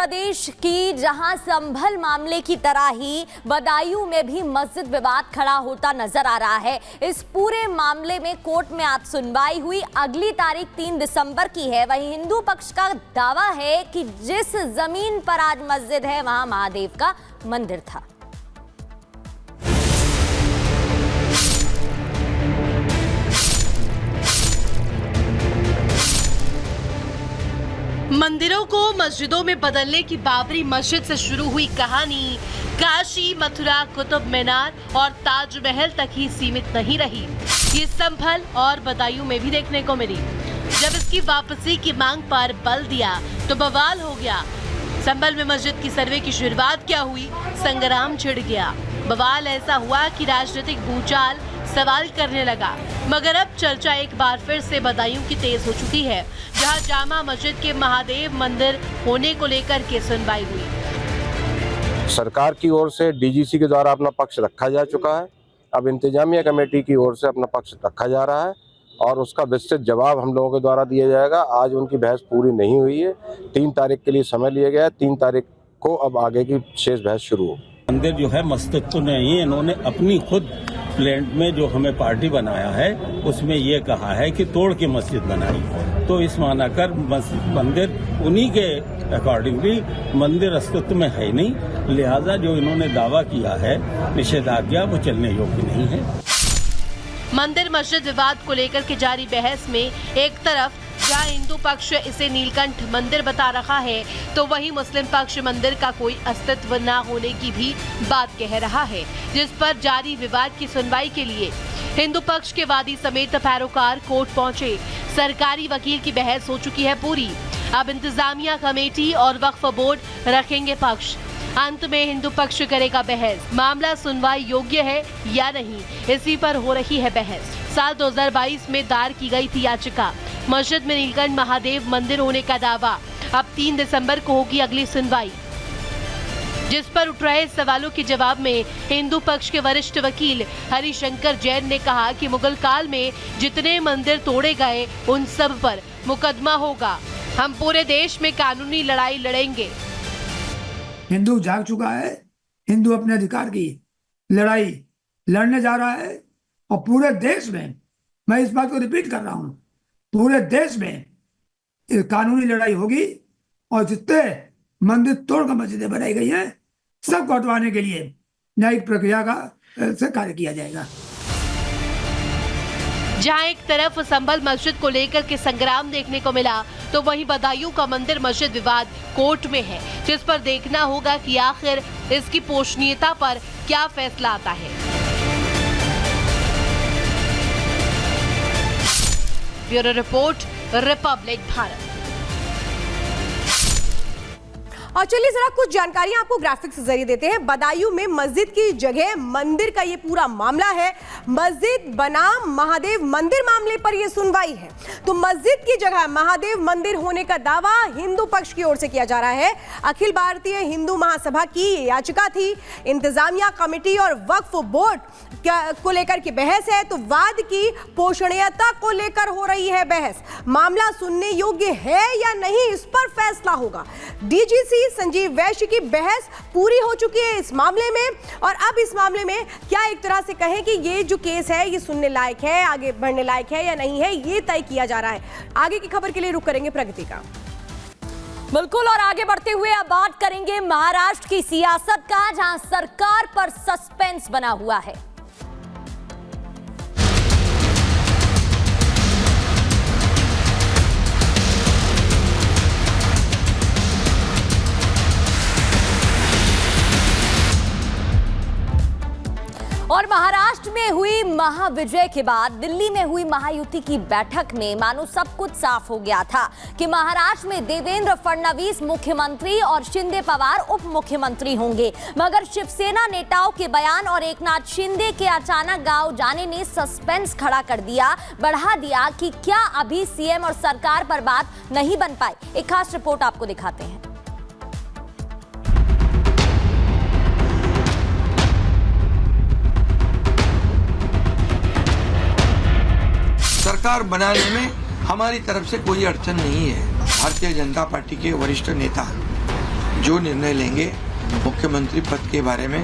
प्रदेश की, जहां संभल मामले की तरह ही बदायूं में भी मस्जिद विवाद खड़ा होता नजर आ रहा है। इस पूरे मामले में कोर्ट में आज सुनवाई हुई। अगली तारीख 3 दिसंबर की है। वहीं हिंदू पक्ष का दावा है कि जिस जमीन पर आज मस्जिद है वहां महादेव का मंदिर था। मंदिरों को मस्जिदों में बदलने की बाबरी मस्जिद से शुरू हुई कहानी काशी, मथुरा, कुतुब मीनार और ताजमहल तक ही सीमित नहीं रही। ये संभल और बदायूं में भी देखने को मिली। जब इसकी वापसी की मांग पर बल दिया तो बवाल हो गया। संभल में मस्जिद की सर्वे की शुरुआत क्या हुई, संग्राम छिड़ गया। बवाल ऐसा हुआ कि राजनीतिक भूचाल सवाल करने लगा। मगर अब चर्चा एक बार फिर से बदायूं की तेज हो चुकी है, जहां जामा मस्जिद के महादेव मंदिर होने को लेकर के सुनवाई हुई। सरकार की ओर से डीजीसी के द्वारा अपना पक्ष रखा जा चुका है। अब इंतजामिया कमेटी की ओर से अपना पक्ष रखा जा रहा है और उसका विस्तृत जवाब हम लोगों के द्वारा दिया जाएगा। आज उनकी बहस पूरी नहीं हुई है। 3 तारीख के लिए समय लिया गया है। 3 तारीख को अब आगे की शेष बहस शुरू हो। मंदिर जो है मस्जिद तो नहीं, इन्होंने अपनी खुद प्लान में जो हमें पार्टी बनाया है उसमें ये कहा है कि तोड़ के मस्जिद बनाई। तो इस माना कर मंदिर उन्हीं के अकॉर्डिंगली मंदिर अस्तित्व में है नहीं, लिहाजा जो इन्होंने दावा किया है निषेधाज्ञा वो चलने योग्य नहीं है। मंदिर मस्जिद विवाद को लेकर के जारी बहस में एक तरफ जहां हिंदू पक्ष इसे नीलकंठ मंदिर बता रहा है, तो वहीं मुस्लिम पक्ष मंदिर का कोई अस्तित्व न होने की भी बात कह रहा है, जिस पर जारी विवाद की सुनवाई के लिए हिंदू पक्ष के वादी समेत पैरोकार कोर्ट पहुंचे। सरकारी वकील की बहस हो चुकी है पूरी। अब इंतजामिया कमेटी और वक्फ बोर्ड रखेंगे पक्ष। अंत में हिंदू पक्ष करेगा बहस। मामला सुनवाई योग्य है या नहीं, इसी पर हो रही है बहस। साल 2022 में दायर की गई थी याचिका। मस्जिद में नीलकंठ महादेव मंदिर होने का दावा। अब 3 दिसंबर को होगी अगली सुनवाई, जिस पर उठ रहे सवालों के जवाब में हिंदू पक्ष के वरिष्ठ वकील हरिशंकर जैन ने कहा कि मुगल काल में जितने मंदिर तोड़े गए उन सब पर मुकदमा होगा। हम पूरे देश में कानूनी लड़ाई लड़ेंगे। हिंदू जाग चुका है। हिंदू अपने अधिकार की लड़ाई लड़ने जा रहा है और पूरे देश में, मैं इस बात को रिपीट कर रहा हूं, पूरे देश में कानूनी लड़ाई होगी और जितने मंदिर तोड़कर मस्जिदें बनाई गई हैं सबको हटवाने के लिए न्यायिक प्रक्रिया का से कार्य किया जाएगा। जहां एक तरफ संभल मस्जिद को लेकर के संग्राम देखने को मिला, तो वहीं बदायूं का मंदिर मस्जिद विवाद कोर्ट में है, जिस पर देखना होगा कि आखिर इसकी पोषणीयता पर क्या फैसला आता है। Bureau report, Republic Bharat. और चलिए जरा कुछ जानकारियां आपको ग्राफिक्स के जरिए देते हैं। बदायूं में मस्जिद की जगह मंदिर का ये पूरा मामला है। मस्जिद बनाम महादेव मंदिर मामले पर यह सुनवाई है। तो मस्जिद की जगह महादेव मंदिर होने का दावा हिंदू पक्ष की ओर से किया जा रहा है। अखिल भारतीय हिंदू महासभा की याचिका थी। इंतजामिया कमेटी और वक्फ बोर्ड को लेकर की बहस है। तो वाद की पोषणीयता को लेकर हो रही है बहस। मामला सुनने योग्य है या नहीं, इस पर फैसला होगा। डीजीसी संजीव वैश्य की बहस पूरी हो चुकी है इस मामले में, और अब इस मामले में क्या एक तरह से कहें कि ये जो केस है ये सुनने लायक है, आगे बढ़ने लायक है या नहीं है, ये तय किया जा रहा है। आगे की खबर के लिए रुक करेंगे प्रगति का। बिल्कुल, और आगे बढ़ते हुए अब बात करेंगे महाराष्ट्र की सियासत का, जहां सरकार पर सस्पेंस बना हुआ है। और महाराष्ट्र में हुई महाविजय के बाद दिल्ली में हुई महायुति की बैठक में मानो सब कुछ साफ हो गया था कि महाराष्ट्र में देवेंद्र फडणवीस मुख्यमंत्री और शिंदे पवार उप मुख्यमंत्री होंगे। मगर शिवसेना नेताओं के बयान और एकनाथ शिंदे के अचानक गांव जाने ने सस्पेंस खड़ा कर दिया, बढ़ा दिया कि क्या अभी सीएम और सरकार पर बात नहीं बन पाई। एक खास रिपोर्ट आपको दिखाते हैं। सरकार बनाने में हमारी तरफ से कोई अड़चन नहीं है। भारतीय जनता पार्टी के वरिष्ठ नेता जो निर्णय लेंगे मुख्यमंत्री पद के बारे में,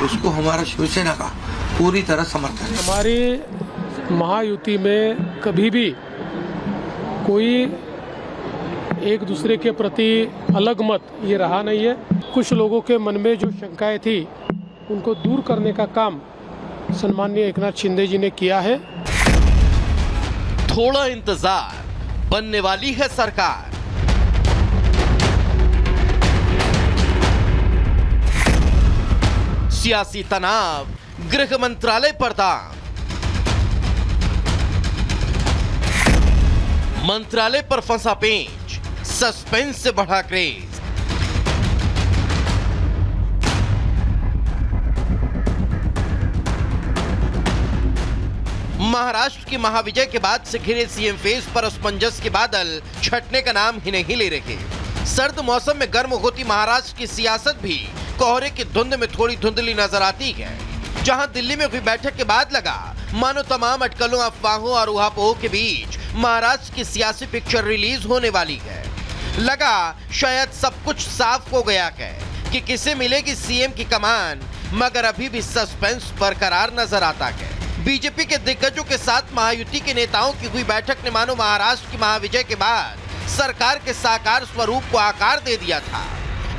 उसको हमारा शिवसेना का पूरी तरह समर्थन है। हमारी महायुति में कभी भी कोई एक दूसरे के प्रति अलग मत ये रहा नहीं है। कुछ लोगों के मन में जो शंकाएं थी उनको दूर करने का काम सम्माननीय एकनाथ शिंदे जी ने किया है। थोड़ा इंतजार, बनने वाली है सरकार। सियासी तनाव, गृह मंत्रालय पर दांव, मंत्रालय पर फंसा पेंच, सस्पेंस से बढ़ा क्रेज। महाराष्ट्र की महाविजय के बाद से घिरे सीएम फेस पर असमंजस के बादल छटने का नाम ही नहीं ले रहे। सर्द मौसम में गर्म होती महाराष्ट्र की सियासत भी कोहरे की धुंध में थोड़ी धुंधली नजर आती है। जहां दिल्ली में हुई बैठक के बाद लगा मानो तमाम अटकलों, अफवाहों और उहापोह के बीच महाराष्ट्र की सियासी पिक्चर रिलीज होने वाली है। लगा शायद सब कुछ साफ हो गया है कि किसे मिलेगी सीएम की कमान, मगर अभी भी सस्पेंस बरकरार नजर आता है। बीजेपी के दिग्गजों के साथ महायुति के नेताओं की हुई बैठक ने मानो महाराष्ट्र की महाविजय के बाद सरकार के साकार स्वरूप को आकार दे दिया था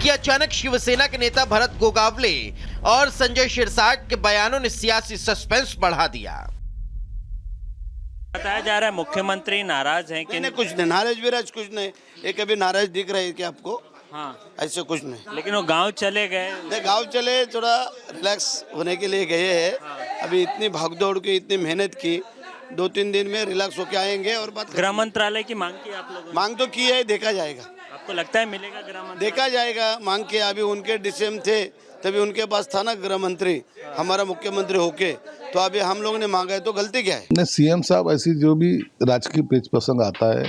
कि अचानक शिवसेना के नेता भरत गोगावले और संजय शिरसाट के बयानों ने सियासी सस्पेंस बढ़ा दिया। बताया जा रहा है मुख्यमंत्री नाराज हैं कि नहीं, कुछ नहीं, नाराज विराज कुछ नहीं। ये कभी नाराज दिख रहा है क्या आपको? हाँ, ऐसे कुछ नहीं। लेकिन वो गांव चले गए। गांव चले, थोड़ा रिलैक्स होने के लिए गए हैं। अभी इतनी भागदौड़ की, इतनी मेहनत की, 2-3 दिन में रिलैक्स होके आएंगे और बात। गृह मंत्रालय की मांग की आप लोगों ने? मांग तो की है, देखा जाएगा। आपको लगता है मिलेगा गृह मंत्रालय? देखा जाएगा। मांग के अभी उनके डीसीएम थे, तभी उनके पास था ना गृह मंत्री, हमारा मुख्यमंत्री होके, तो अभी हम लोगों ने मांगा है, तो गलती क्या है? नहीं, सीएम साहब ऐसी जो भी राजकीय पेच प्रसंग आता है,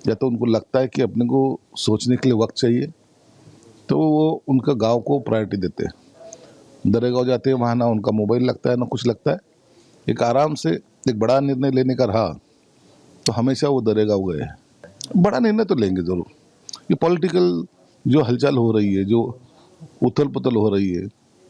या तो उनको लगता है कि अपने को सोचने के लिए वक्त चाहिए, तो वो उनका गांव को प्रायोरिटी देते हैं। दरेगांव जाते हैं, वहाँ ना उनका मोबाइल लगता है ना कुछ लगता है। एक आराम से एक बड़ा निर्णय लेने का रहा तो हमेशा वो दरेगांव गए हैं। बड़ा निर्णय तो लेंगे जरूर। ये पॉलिटिकल जो हलचल हो रही है, जो उथल पुथल हो रही है,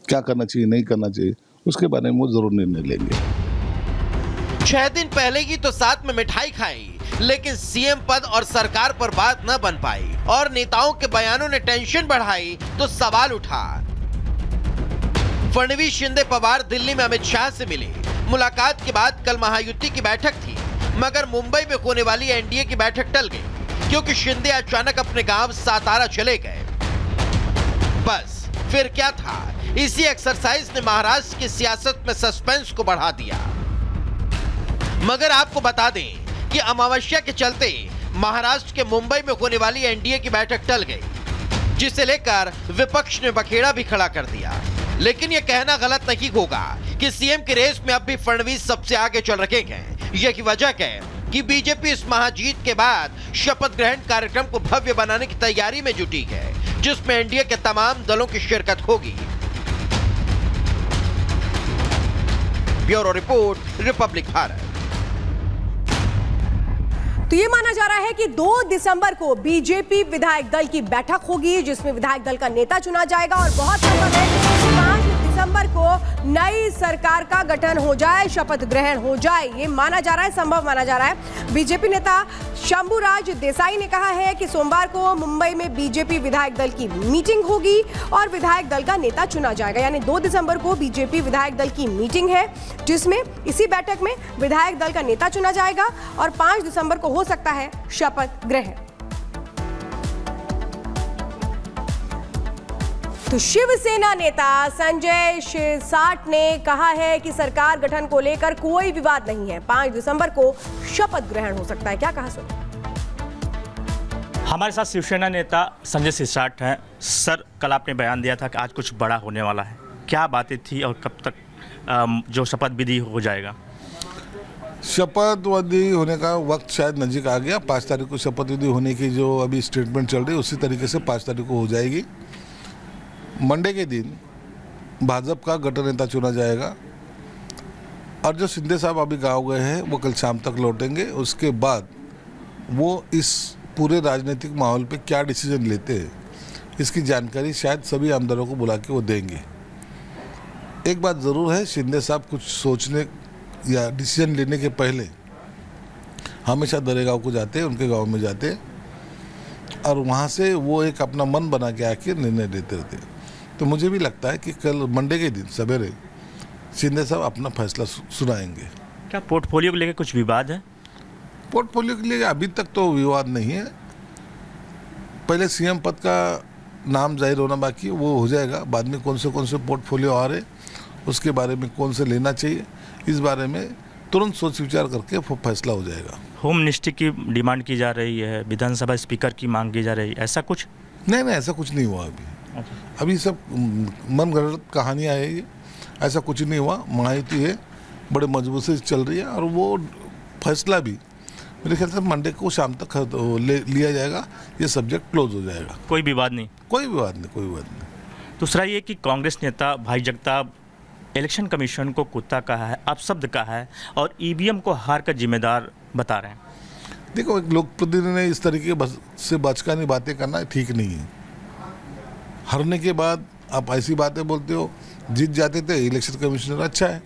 क्या करना चाहिए नहीं करना चाहिए, उसके बारे में वो जरूर निर्णय लेंगे। 6 दिन पहले ही तो साथ में मिठाई खाई, लेकिन सीएम पद और सरकार पर बात न बन पाई और नेताओं के बयानों ने टेंशन बढ़ाई तो सवाल उठा। फडणवीस, शिंदे, पवार दिल्ली में अमित शाह से मिले। मुलाकात के बाद कल महायुति की बैठक थी, मगर मुंबई में होने वाली एनडीए की बैठक टल गई क्योंकि शिंदे अचानक अपने गांव सातारा चले गए। बस फिर क्या था, इसी एक्सरसाइज ने महाराष्ट्र की सियासत में सस्पेंस को बढ़ा दिया। मगर आपको बता दें कि अमावस्या के चलते महाराष्ट्र के मुंबई में होने वाली एनडीए की बैठक टल गई, जिसे लेकर विपक्ष ने बखेड़ा भी खड़ा कर दिया। लेकिन यह कहना गलत नहीं होगा कि सीएम की रेस में अब भी फडणवीस सबसे आगे चल रहे हैं। यही वजह है कि बीजेपी इस महाजीत के बाद शपथ ग्रहण कार्यक्रम को भव्य बनाने की तैयारी में जुटी है, जिसमें एनडीए के तमाम दलों की शिरकत होगी। Bureau report, Republic Bharat. तो ये माना जा रहा है कि 2 दिसंबर को बीजेपी विधायक दल की बैठक होगी, जिसमें विधायक दल का नेता चुना जाएगा और बहुत संभव है कि 5 दिसंबर को नई सरकार का गठन हो जाए, शपथ ग्रहण हो जाए। ये माना जा रहा है, संभव माना जा रहा है। बीजेपी नेता शंभुराज देसाई ने कहा है कि सोमवार को मुंबई में बीजेपी विधायक दल की मीटिंग होगी और विधायक दल का नेता चुना जाएगा। यानी 2 दिसंबर को बीजेपी विधायक दल की मीटिंग है, जिसमें इसी बैठक में विधायक दल का नेता चुना जाएगा और 5 दिसंबर को हो सकता है शपथ ग्रहण। तो शिवसेना नेता संजय शिरसाट ने कहा है कि सरकार गठन को लेकर कोई विवाद नहीं है, 5 दिसंबर को शपथ ग्रहण हो सकता है। क्या कहा सुनो? हमारे साथ शिवसेना नेता संजय शिरसाट हैं। सर, कल आपने बयान दिया था कि आज कुछ बड़ा होने वाला है, क्या बातें थी और कब तक जो शपथ विधि हो जाएगा? शपथ विधि होने का वक्त शायद नज़दीक आ गया। 5 तारीख को शपथ विधि होने की जो अभी स्टेटमेंट चल रही है, उसी तरीके से 5 तारीख को हो जाएगी। मंडे के दिन भाजपा का गठन नेता चुना जाएगा और जो शिंदे साहब अभी गांव गए हैं वो कल शाम तक लौटेंगे। उसके बाद वो इस पूरे राजनीतिक माहौल पे क्या डिसीजन लेते हैं इसकी जानकारी शायद सभी आमदारों को बुला के वो देंगे। एक बात ज़रूर है, शिंदे साहब कुछ सोचने या डिसीजन लेने के पहले हमेशा दरेगांव को जाते हैं, उनके गांव में जाते हैं और वहाँ से वो एक अपना मन बना के आके निर्णय लेते रहते हैं। तो मुझे भी लगता है कि कल मंडे के दिन सवेरे शिंदे साहब अपना फैसला सुनाएंगे। क्या पोर्टफोलियो को लेकर कुछ विवाद है? पोर्टफोलियो के लिए अभी तक तो विवाद नहीं है। पहले सीएम पद का नाम जाहिर होना बाकी है, वो हो जाएगा। बाद में कौन से पोर्टफोलियो आ रहे उसके बारे में कौन से लेना चाहिए, इस बारे में तुरंत सोच विचार करके फैसला हो जाएगा। होम मिनिस्ट्री की डिमांड की जा रही है, विधानसभा स्पीकर की मांग की जा रही है, ऐसा कुछ? नहीं, ऐसा कुछ नहीं हुआ अभी सब मनगढ़ंत कहानियाँ है ये, ऐसा कुछ नहीं हुआ। महायुति है, बड़े मजबूत से चल रही है और वो फैसला भी मेरे ख्याल से मंडे को शाम तक लिया जाएगा। ये सब्जेक्ट क्लोज हो जाएगा। कोई विवाद नहीं? कोई विवाद नहीं। दूसरा ये कि कांग्रेस नेता भाई जगताप इलेक्शन कमीशन को कुत्ता कहा है, अपशब्द कहा है और ईवीएम को हार का जिम्मेदार बता रहे हैं। देखो, एक लोक प्रतिनिधि ने इस तरीके से बचकानी बातें करना ठीक नहीं है। हारने के बाद आप ऐसी बातें बोलते हो। जीत जाते थे इलेक्शन कमिश्नर अच्छा है,